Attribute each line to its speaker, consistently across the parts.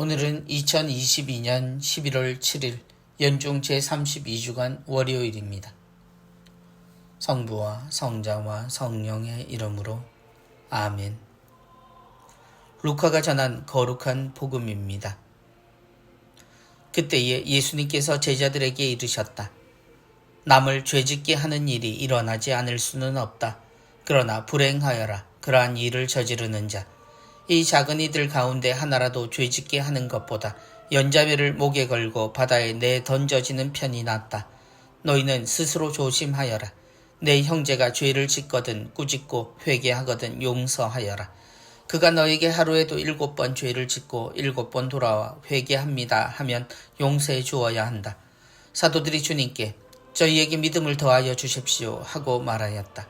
Speaker 1: 오늘은 2022년 11월 7일 연중 제32주간 월요일입니다. 성부와 성자와 성령의 이름으로 아멘. 루카가 전한 거룩한 복음입니다. 그때에 예수님께서 제자들에게 이르셨다. 남을 죄짓게 하는 일이 일어나지 않을 수는 없다. 그러나 불행하여라. 그러한 일을 저지르는 자. 이 작은 이들 가운데 하나라도 죄짓게 하는 것보다 연자매를 목에 걸고 바다에 내 던져지는 편이 낫다. 너희는 스스로 조심하여라. 내 형제가 죄를 짓거든 꾸짖고 회개하거든 용서하여라. 그가 너에게 하루에도 7번 죄를 짓고 7번 돌아와 회개합니다 하면 용서해 주어야 한다. 사도들이 주님께 저희에게 믿음을 더하여 주십시오 하고 말하였다.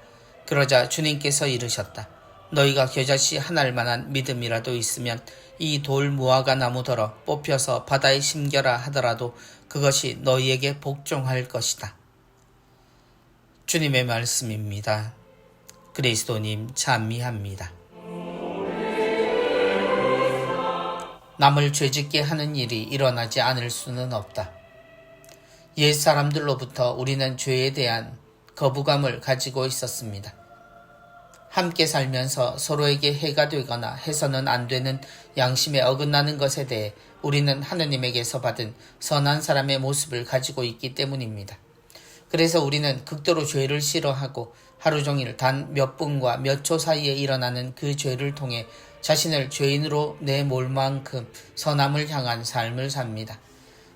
Speaker 1: 그러자 주님께서 이르셨다. 너희가 겨자씨 하나일 만한 믿음이라도 있으면 이 돌 무화과 나무더러 뽑혀서 바다에 심겨라 하더라도 그것이 너희에게 복종할 것이다. 주님의 말씀입니다. 그리스도님 찬미합니다. 남을 죄짓게 하는 일이 일어나지 않을 수는 없다. 옛 사람들로부터 우리는 죄에 대한 거부감을 가지고 있었습니다. 함께 살면서 서로에게 해가 되거나 해서는 안 되는 양심에 어긋나는 것에 대해 우리는 하느님에게서 받은 선한 사람의 모습을 가지고 있기 때문입니다. 그래서 우리는 극도로 죄를 싫어하고 하루 종일 단 몇 분과 몇 초 사이에 일어나는 그 죄를 통해 자신을 죄인으로 내몰 만큼 선함을 향한 삶을 삽니다.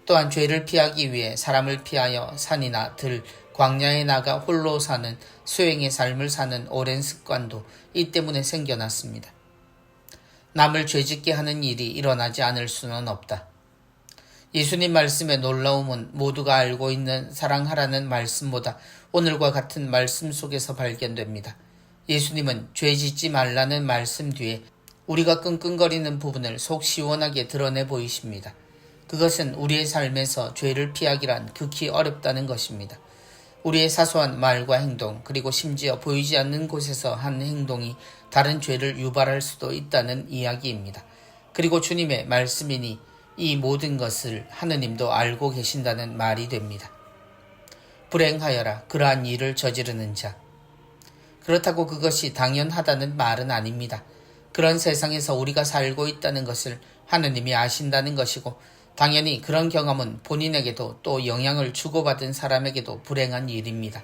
Speaker 1: 또한 죄를 피하기 위해 사람을 피하여 산이나 들, 광야에 나가 홀로 사는 수행의 삶을 사는 오랜 습관도 이 때문에 생겨났습니다. 남을 죄짓게 하는 일이 일어나지 않을 수는 없다. 예수님 말씀의 놀라움은 모두가 알고 있는 사랑하라는 말씀보다 오늘과 같은 말씀 속에서 발견됩니다. 예수님은 죄 짓지 말라는 말씀 뒤에 우리가 끙끙거리는 부분을 속 시원하게 드러내 보이십니다. 그것은 우리의 삶에서 죄를 피하기란 극히 어렵다는 것입니다. 우리의 사소한 말과 행동, 그리고 심지어 보이지 않는 곳에서 한 행동이 다른 죄를 유발할 수도 있다는 이야기입니다. 그리고 주님의 말씀이니 이 모든 것을 하느님도 알고 계신다는 말이 됩니다. 불행하여라. 그러한 일을 저지르는 자. 그렇다고 그것이 당연하다는 말은 아닙니다. 그런 세상에서 우리가 살고 있다는 것을 하느님이 아신다는 것이고 당연히 그런 경험은 본인에게도 또 영향을 주고받은 사람에게도 불행한 일입니다.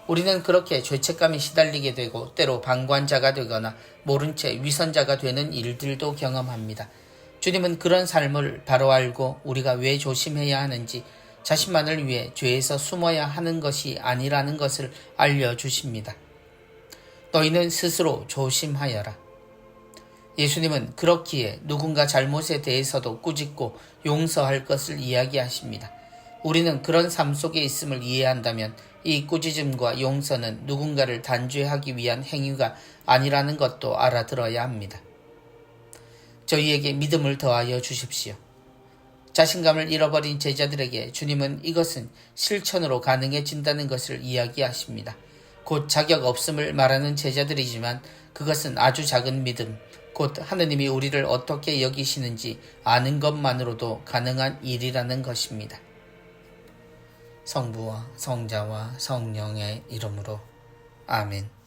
Speaker 1: 우리는 그렇게 죄책감에 시달리게 되고 때로 방관자가 되거나 모른 채 위선자가 되는 일들도 경험합니다. 주님은 그런 삶을 바로 알고 우리가 왜 조심해야 하는지 자신만을 위해 죄에서 숨어야 하는 것이 아니라는 것을 알려주십니다. 너희는 스스로 조심하여라. 예수님은 그렇기에 누군가 잘못에 대해서도 꾸짖고 용서할 것을 이야기하십니다. 우리는 그런 삶 속에 있음을 이해한다면 이 꾸짖음과 용서는 누군가를 단죄하기 위한 행위가 아니라는 것도 알아들어야 합니다. 저희에게 믿음을 더하여 주십시오. 자신감을 잃어버린 제자들에게 주님은 이것은 실천으로 가능해진다는 것을 이야기하십니다. 곧 자격 없음을 말하는 제자들이지만 그것은 아주 작은 믿음, 곧 하느님이 우리를 어떻게 여기시는지 아는 것만으로도 가능한 일이라는 것입니다. 성부와 성자와 성령의 이름으로 아멘.